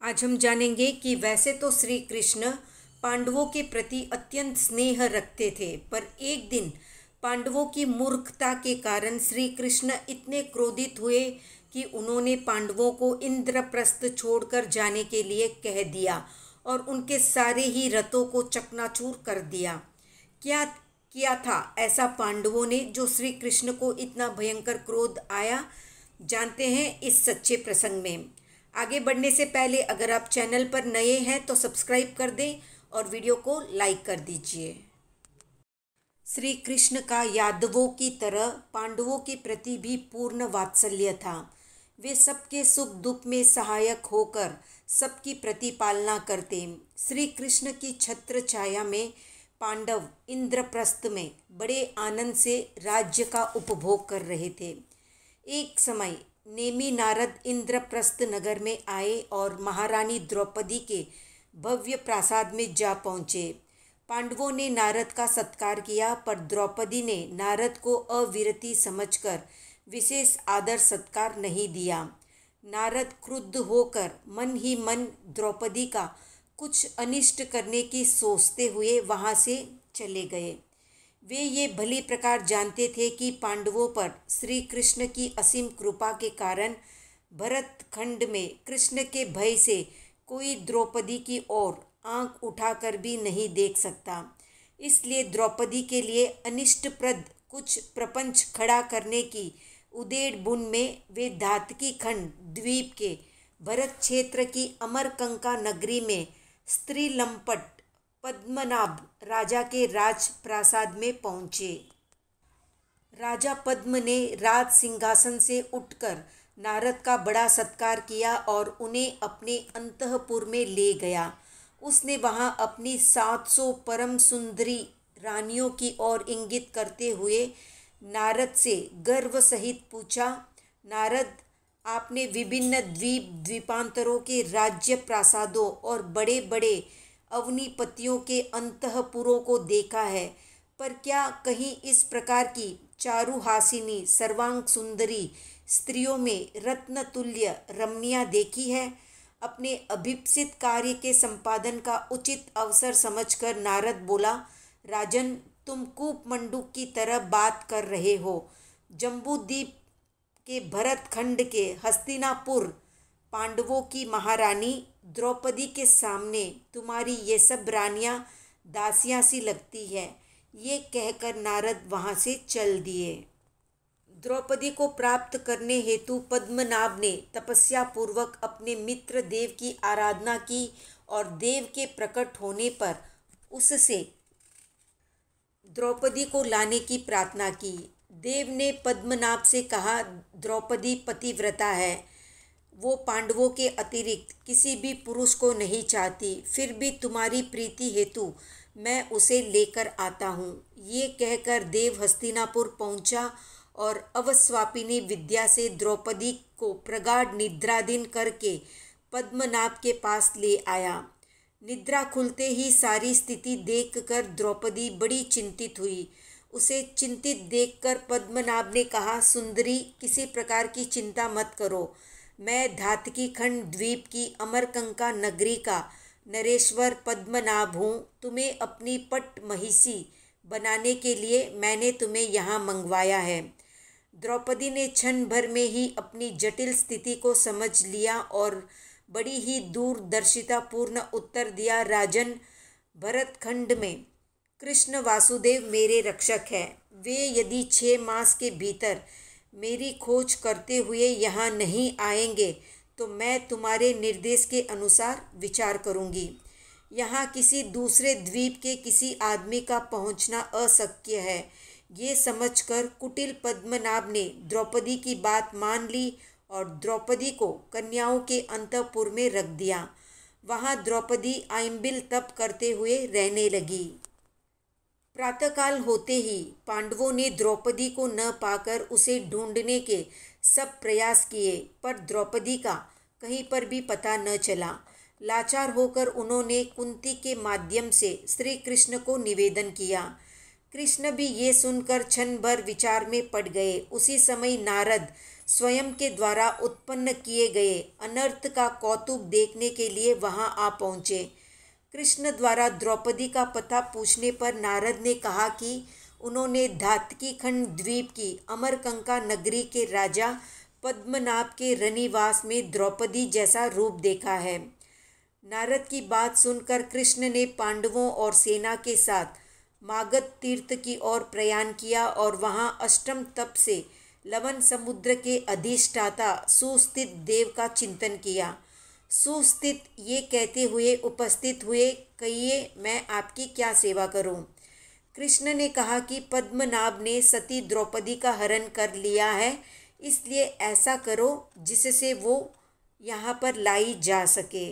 आज हम जानेंगे कि वैसे तो श्री कृष्ण पांडवों के प्रति अत्यंत स्नेह रखते थे, पर एक दिन पांडवों की मूर्खता के कारण श्री कृष्ण इतने क्रोधित हुए कि उन्होंने पांडवों को इंद्रप्रस्थ छोड़कर जाने के लिए कह दिया और उनके सारे ही रथों को चकनाचूर कर दिया। क्या किया था ऐसा पांडवों ने जो श्री कृष्ण को इतना भयंकर क्रोध आया? जानते हैं इस सच्चे प्रसंग में। आगे बढ़ने से पहले अगर आप चैनल पर नए हैं तो सब्सक्राइब कर दें और वीडियो को लाइक कर दीजिए। श्री कृष्ण का यादवों की तरह पांडवों के प्रति भी पूर्ण वात्सल्य था। वे सबके सुख दुख में सहायक होकर सबकी प्रतिपालना करते। श्री कृष्ण की छत्र छाया में पांडव इंद्रप्रस्थ में बड़े आनंद से राज्य का उपभोग कर रहे थे। एक समय नेमी नारद इंद्रप्रस्थ नगर में आए और महारानी द्रौपदी के भव्य प्रासाद में जा पहुँचे। पांडवों ने नारद का सत्कार किया, पर द्रौपदी ने नारद को अविरति समझकर विशेष आदर सत्कार नहीं दिया। नारद क्रुद्ध होकर मन ही मन द्रौपदी का कुछ अनिष्ट करने की सोचते हुए वहाँ से चले गए। वे ये भली प्रकार जानते थे कि पांडवों पर श्री कृष्ण की असीम कृपा के कारण भरत खंड में कृष्ण के भय से कोई द्रौपदी की ओर आंख उठाकर भी नहीं देख सकता। इसलिए द्रौपदी के लिए अनिष्टप्रद कुछ प्रपंच खड़ा करने की उदेड़ बुन में वे धातकी खंड द्वीप के भरत क्षेत्र की अमरकंका नगरी में स्त्री लंपट पद्मनाभ राजा के राज प्रासाद में पहुँचे। राजा पद्म ने राज सिंहासन से उठकर नारद का बड़ा सत्कार किया और उन्हें अपने अंतःपुर में ले गया। उसने वहां अपनी 700 परम सुंदरी रानियों की ओर इंगित करते हुए नारद से गर्व सहित पूछा, नारद, आपने विभिन्न द्वीप द्वीपांतरों के राज्य प्रासादों और बड़े बड़े अवनीपतियों के अंतःपुरों को देखा है, पर क्या कहीं इस प्रकार की चारुहासिनी सर्वांग सुंदरी स्त्रियों में रत्न तुल्य रमणियाँ देखी है? अपने अभीप्सित कार्य के संपादन का उचित अवसर समझकर नारद बोला, राजन, तुम कूपमंडूक की तरह बात कर रहे हो। जम्बूद्वीप के भरत खंड के हस्तिनापुर पांडवों की महारानी द्रौपदी के सामने तुम्हारी ये सब रानियां दासियां सी लगती है। ये कहकर नारद वहां से चल दिए। द्रौपदी को प्राप्त करने हेतु पद्मनाभ ने तपस्या पूर्वक अपने मित्र देव की आराधना की और देव के प्रकट होने पर उससे द्रौपदी को लाने की प्रार्थना की। देव ने पद्मनाभ से कहा, द्रौपदी पतिव्रता है, वो पांडवों के अतिरिक्त किसी भी पुरुष को नहीं चाहती, फिर भी तुम्हारी प्रीति हेतु मैं उसे लेकर आता हूँ। ये कहकर देव हस्तिनापुर पहुँचा और अवस्वापिनी विद्या से द्रौपदी को प्रगाढ़ निद्राधीन करके पद्मनाभ के पास ले आया। निद्रा खुलते ही सारी स्थिति देखकर द्रौपदी बड़ी चिंतित हुई। उसे चिंतित देखकर पद्मनाभ ने कहा, सुंदरी, किसी प्रकार की चिंता मत करो। मैं धातकी खंड द्वीप की अमरकंका नगरी का नरेश्वर पद्मनाभ हूँ। तुम्हें अपनी पट महिषी बनाने के लिए मैंने तुम्हें यहाँ मंगवाया है। द्रौपदी ने क्षण भर में ही अपनी जटिल स्थिति को समझ लिया और बड़ी ही दूरदर्शितापूर्ण उत्तर दिया, राजन, भरत खंड में कृष्ण वासुदेव मेरे रक्षक हैं। वे यदि 6 मास के भीतर मेरी खोज करते हुए यहाँ नहीं आएंगे तो मैं तुम्हारे निर्देश के अनुसार विचार करूँगी। यहाँ किसी दूसरे द्वीप के किसी आदमी का पहुँचना अशक्य है। ये समझकर कुटिल पद्मनाभ ने द्रौपदी की बात मान ली और द्रौपदी को कन्याओं के अंतःपुर में रख दिया। वहाँ द्रौपदी आइंबिल तप करते हुए रहने लगी। प्रातःकाल होते ही पांडवों ने द्रौपदी को न पाकर उसे ढूंढने के सब प्रयास किए, पर द्रौपदी का कहीं पर भी पता न चला। लाचार होकर उन्होंने कुंती के माध्यम से श्री कृष्ण को निवेदन किया। कृष्ण भी ये सुनकर क्षण भर विचार में पड़ गए। उसी समय नारद स्वयं के द्वारा उत्पन्न किए गए अनर्थ का कौतुक देखने के लिए वहां आ पहुँचे। कृष्ण द्वारा द्रौपदी का पता पूछने पर नारद ने कहा कि उन्होंने धातकीखंड द्वीप की अमरकंका नगरी के राजा पद्मनाभ के रनिवास में द्रौपदी जैसा रूप देखा है। नारद की बात सुनकर कृष्ण ने पांडवों और सेना के साथ मागध तीर्थ की ओर प्रयाण किया और वहां अष्टम तप से लवण समुद्र के अधिष्ठाता सुस्थित देव का चिंतन किया। सुस्थित ये कहते हुए उपस्थित हुए, कहिए मैं आपकी क्या सेवा करूं। कृष्ण ने कहा कि पद्मनाभ ने सती द्रौपदी का हरण कर लिया है, इसलिए ऐसा करो जिससे वो यहाँ पर लाई जा सके।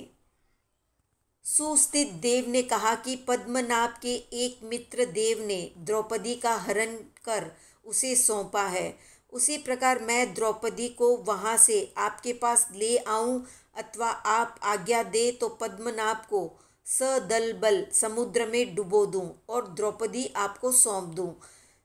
सुस्थित देव ने कहा कि पद्मनाभ के एक मित्र देव ने द्रौपदी का हरण कर उसे सौंपा है, उसी प्रकार मैं द्रौपदी को वहाँ से आपके पास ले आऊँ अथवा आप आज्ञा दे तो पद्मनाभ को सदल बल समुद्र में डुबो दूँ और द्रौपदी आपको सौंप दूँ।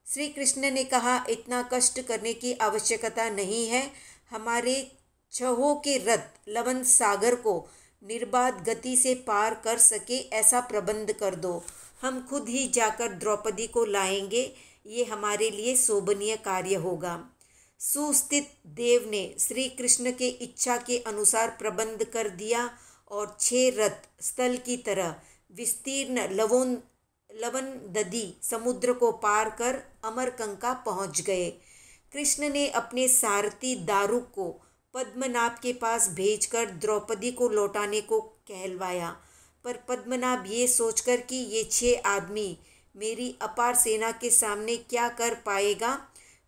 श्री कृष्ण ने कहा, इतना कष्ट करने की आवश्यकता नहीं है। हमारे छहों के रथ लवण सागर को निर्बाध गति से पार कर सके ऐसा प्रबंध कर दो। हम खुद ही जाकर द्रौपदी को लाएंगे, ये हमारे लिए शोभनीय कार्य होगा। सुस्थित देव ने श्री कृष्ण के इच्छा के अनुसार प्रबंध कर दिया और 6 रथ स्थल की तरह विस्तीर्ण लवण दधी समुद्र को पार कर अमरकंका पहुंच गए। कृष्ण ने अपने सारथी दारुक को पद्मनाभ के पास भेजकर द्रौपदी को लौटाने को कहलवाया, पर पद्मनाभ ये सोचकर कि ये 6 आदमी मेरी अपार सेना के सामने क्या कर पाएगा,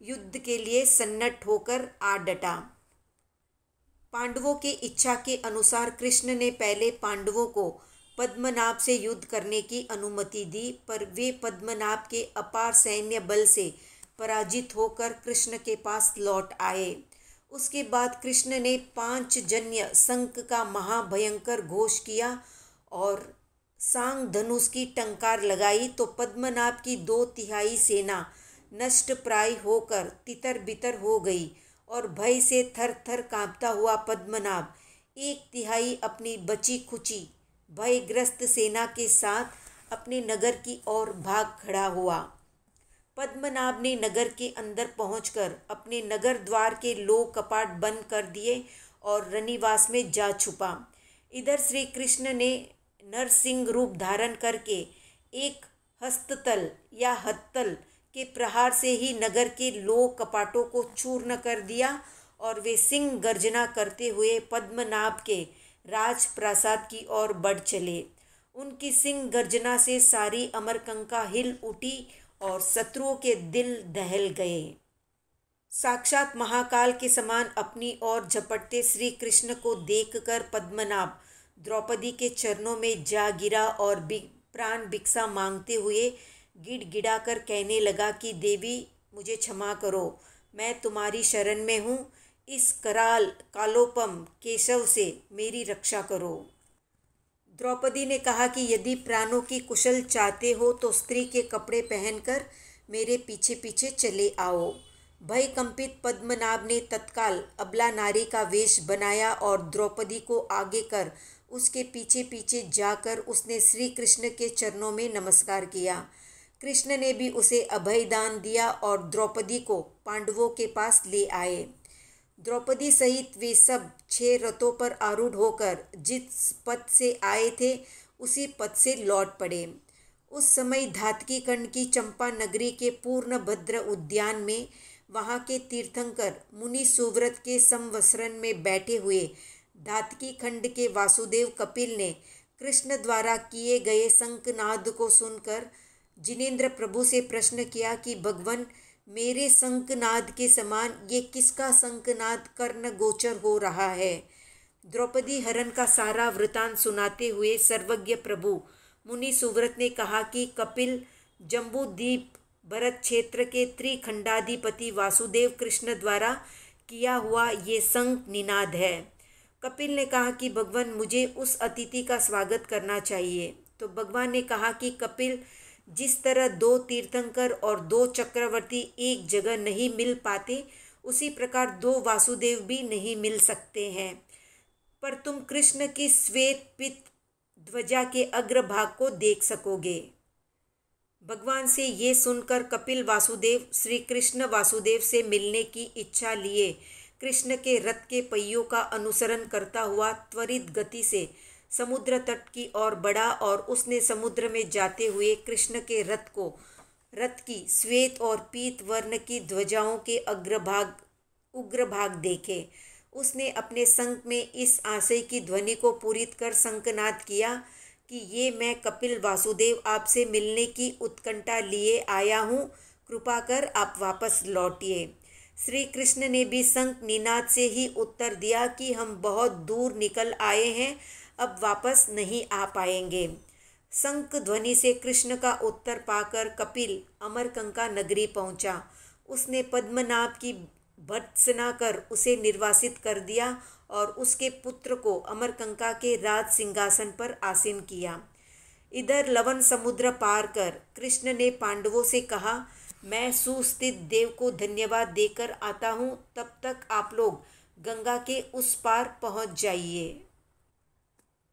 युद्ध के लिए सन्नट होकर आ डटा। पांडवों के इच्छा के अनुसार कृष्ण ने पहले पांडवों को पद्मनाभ से युद्ध करने की अनुमति दी, पर वे पद्मनाभ के अपार सैन्य बल से पराजित होकर कृष्ण के पास लौट आए। उसके बाद कृष्ण ने 5 जन्य शंख का महाभयंकर घोष किया और सांग धनुष की टंकार लगाई तो पद्मनाभ की 2/3 सेना नष्ट प्राय होकर तितर बितर हो गई और भय से थर थर कांपता हुआ पद्मनाभ 1/3 अपनी बची खुची भयग्रस्त सेना के साथ अपने नगर की ओर भाग खड़ा हुआ। पद्मनाभ ने नगर के अंदर पहुंचकर अपने नगर द्वार के लोक कपाट बंद कर दिए और रनिवास में जा छुपा। इधर श्री कृष्ण ने नरसिंह रूप धारण करके एक हस्ततल या हत्तल के प्रहार से ही नगर के लोक कपाटों को चूर्ण कर दिया और वे सिंह गर्जना करते हुए पद्मनाभ के राजप्रासाद की ओर बढ़ चले। उनकी सिंह गर्जना से सारी अमरकंका हिल उठी और शत्रुओं के दिल दहल गए। साक्षात महाकाल के समान अपनी ओर झपटते श्री कृष्ण को देखकर पद्मनाभ द्रौपदी के चरणों में जा गिरा और प्राण भिक्षा मांगते हुए गिड़गिड़ा कर कहने लगा कि देवी मुझे क्षमा करो, मैं तुम्हारी शरण में हूँ, इस कराल कालोपम केशव से मेरी रक्षा करो। द्रौपदी ने कहा कि यदि प्राणों की कुशल चाहते हो तो स्त्री के कपड़े पहनकर मेरे पीछे पीछे चले आओ। भयकंपित पद्मनाभ ने तत्काल अबला नारी का वेश बनाया और द्रौपदी को आगे कर उसके पीछे पीछे जाकर उसने श्री कृष्ण के चरणों में नमस्कार किया। कृष्ण ने भी उसे अभय दान दिया और द्रौपदी को पांडवों के पास ले आए। द्रौपदी सहित वे सब 6 रथों पर आरूढ़ होकर जिस पथ से आए थे उसी पथ से लौट पड़े। उस समय धातकी खंड की चंपा नगरी के पूर्णभद्र उद्यान में वहाँ के तीर्थंकर मुनि सुव्रत के संवत्सरण में बैठे हुए धातकी खंड के वासुदेव कपिल ने कृष्ण द्वारा किए गए शंखनाद को सुनकर जिनेन्द्र प्रभु से प्रश्न किया कि भगवान, मेरे शंखनाद के समान ये किसका शंखनाद कर्ण गोचर हो रहा है। द्रौपदी हरण का सारा वृतांत सुनाते हुए सर्वज्ञ प्रभु मुनि सुव्रत ने कहा कि कपिल जम्बूद्वीप भरत क्षेत्र के त्रिखंडाधिपति वासुदेव कृष्ण द्वारा किया हुआ ये शंख निनाद है। कपिल ने कहा कि भगवान, मुझे उस अतिथि का स्वागत करना चाहिए। तो भगवान ने कहा कि कपिल, जिस तरह 2 तीर्थंकर और 2 चक्रवर्ती एक जगह नहीं मिल पाते, उसी प्रकार दो वासुदेव भी नहीं मिल सकते हैं। पर तुम कृष्ण की श्वेत पीत ध्वजा के अग्रभाग को देख सकोगे। भगवान से ये सुनकर कपिल वासुदेव श्री कृष्ण वासुदेव से मिलने की इच्छा लिए कृष्ण के रथ के पहियों का अनुसरण करता हुआ त्वरित गति से समुद्र तट की ओर बढ़ा और उसने समुद्र में जाते हुए कृष्ण के रथ की श्वेत और पीत वर्ण की ध्वजाओं के उग्रभाग देखे। उसने अपने शंख में इस आशय की ध्वनि को पूरित कर शंखनाद किया कि ये मैं कपिल वासुदेव आपसे मिलने की उत्कंठा लिए आया हूँ, कृपा कर आप वापस लौटिए। श्री कृष्ण ने भी शंख निनाद से ही उत्तर दिया कि हम बहुत दूर निकल आए हैं, अब वापस नहीं आ पाएंगे। शंख ध्वनि से कृष्ण का उत्तर पाकर कपिल अमरकंका नगरी पहुंचा। उसने पद्मनाभ की भर्त्सना कर उसे निर्वासित कर दिया और उसके पुत्र को अमरकंका के राज सिंहासन पर आसीन किया। इधर लवन समुद्र पार कर कृष्ण ने पांडवों से कहा, मैं सुस्थित देव को धन्यवाद देकर आता हूँ, तब तक आप लोग गंगा के उस पार पहुँच जाइए।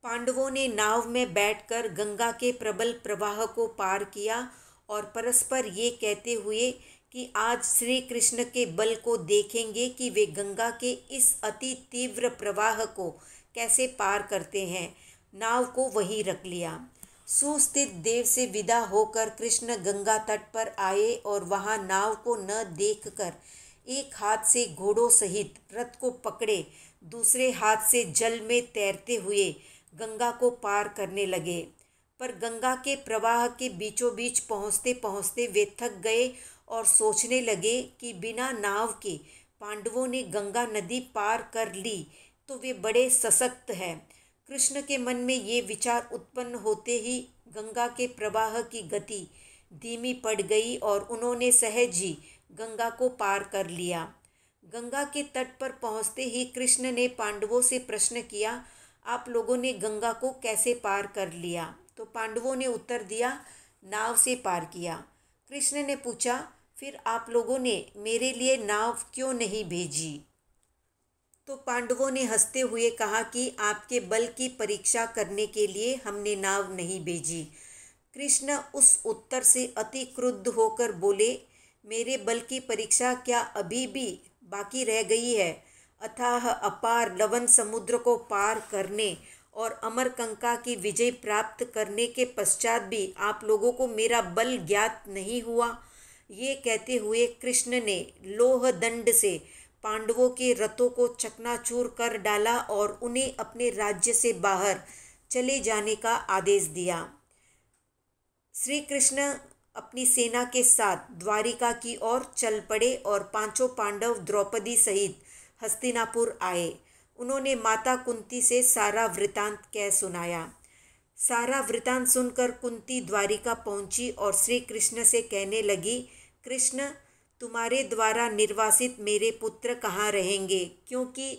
पांडवों ने नाव में बैठकर गंगा के प्रबल प्रवाह को पार किया और परस्पर ये कहते हुए कि आज श्री कृष्ण के बल को देखेंगे कि वे गंगा के इस अति तीव्र प्रवाह को कैसे पार करते हैं, नाव को वहीं रख लिया। सुस्थित देव से विदा होकर कृष्ण गंगा तट पर आए और वहां नाव को न देखकर एक हाथ से घोड़ों सहित रथ को पकड़े, दूसरे हाथ से जल में तैरते हुए गंगा को पार करने लगे। पर गंगा के प्रवाह के बीचों बीच पहुँचते पहुँचते वे थक गए और सोचने लगे कि बिना नाव के पांडवों ने गंगा नदी पार कर ली तो वे बड़े सशक्त हैं। कृष्ण के मन में ये विचार उत्पन्न होते ही गंगा के प्रवाह की गति धीमी पड़ गई और उन्होंने सहज ही गंगा को पार कर लिया। गंगा के तट पर पहुँचते ही कृष्ण ने पांडवों से प्रश्न किया, आप लोगों ने गंगा को कैसे पार कर लिया? तो पांडवों ने उत्तर दिया, नाव से पार किया। कृष्ण ने पूछा, फिर आप लोगों ने मेरे लिए नाव क्यों नहीं भेजी? तो पांडवों ने हंसते हुए कहा कि आपके बल की परीक्षा करने के लिए हमने नाव नहीं भेजी। कृष्ण उस उत्तर से अति क्रुद्ध होकर बोले, मेरे बल की परीक्षा क्या अभी भी बाकी रह गई है? अथाह अपार लवन समुद्र को पार करने और अमरकंका की विजय प्राप्त करने के पश्चात भी आप लोगों को मेरा बल ज्ञात नहीं हुआ? ये कहते हुए कृष्ण ने लोह दंड से पांडवों के रथों को चकनाचूर कर डाला और उन्हें अपने राज्य से बाहर चले जाने का आदेश दिया। श्री कृष्ण अपनी सेना के साथ द्वारिका की ओर चल पड़े और पांचों पांडव द्रौपदी सहित हस्तिनापुर आए। उन्होंने माता कुंती से सारा वृतांत कह सुनाया। सारा वृतांत सुनकर कुंती द्वारिका पहुंची और श्री कृष्ण से कहने लगी, कृष्ण, तुम्हारे द्वारा निर्वासित मेरे पुत्र कहाँ रहेंगे? क्योंकि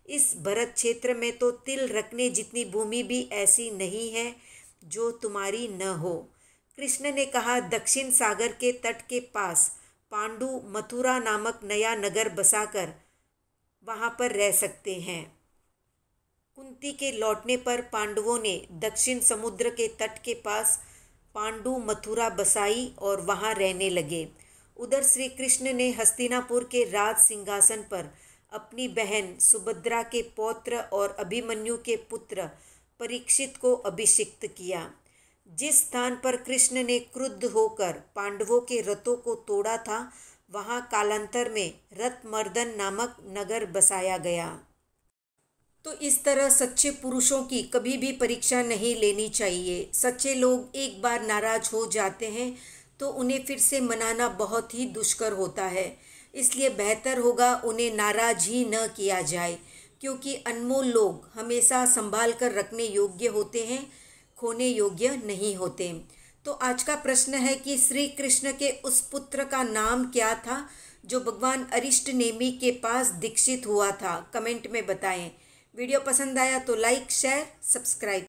इस भरत क्षेत्र में तो तिल रखने जितनी भूमि भी ऐसी नहीं है जो तुम्हारी न हो। कृष्ण ने कहा, दक्षिण सागर के तट के पास पांडु मथुरा नामक नया नगर बसाकर वहाँ पर रह सकते हैं। कुंती के लौटने पर पांडवों ने दक्षिण समुद्र के तट के पास पांडु मथुरा बसाई और वहाँ रहने लगे। उधर श्री कृष्ण ने हस्तिनापुर के राज सिंहासन पर अपनी बहन सुभद्रा के पौत्र और अभिमन्यु के पुत्र परीक्षित को अभिषिक्त किया। जिस स्थान पर कृष्ण ने क्रुद्ध होकर पांडवों के रथों को तोड़ा था, वहाँ कालांतर में रथमर्दन नामक नगर बसाया गया। तो इस तरह सच्चे पुरुषों की कभी भी परीक्षा नहीं लेनी चाहिए। सच्चे लोग एक बार नाराज हो जाते हैं तो उन्हें फिर से मनाना बहुत ही दुष्कर होता है। इसलिए बेहतर होगा उन्हें नाराज ही न किया जाए, क्योंकि अनमोल लोग हमेशा संभाल कर रखने योग्य होते हैं, खोने योग्य नहीं होते। तो आज का प्रश्न है कि श्री कृष्ण के उस पुत्र का नाम क्या था जो भगवान अरिष्ट नेमि के पास दीक्षित हुआ था? कमेंट में बताएं। वीडियो पसंद आया तो लाइक, शेयर, सब्सक्राइब।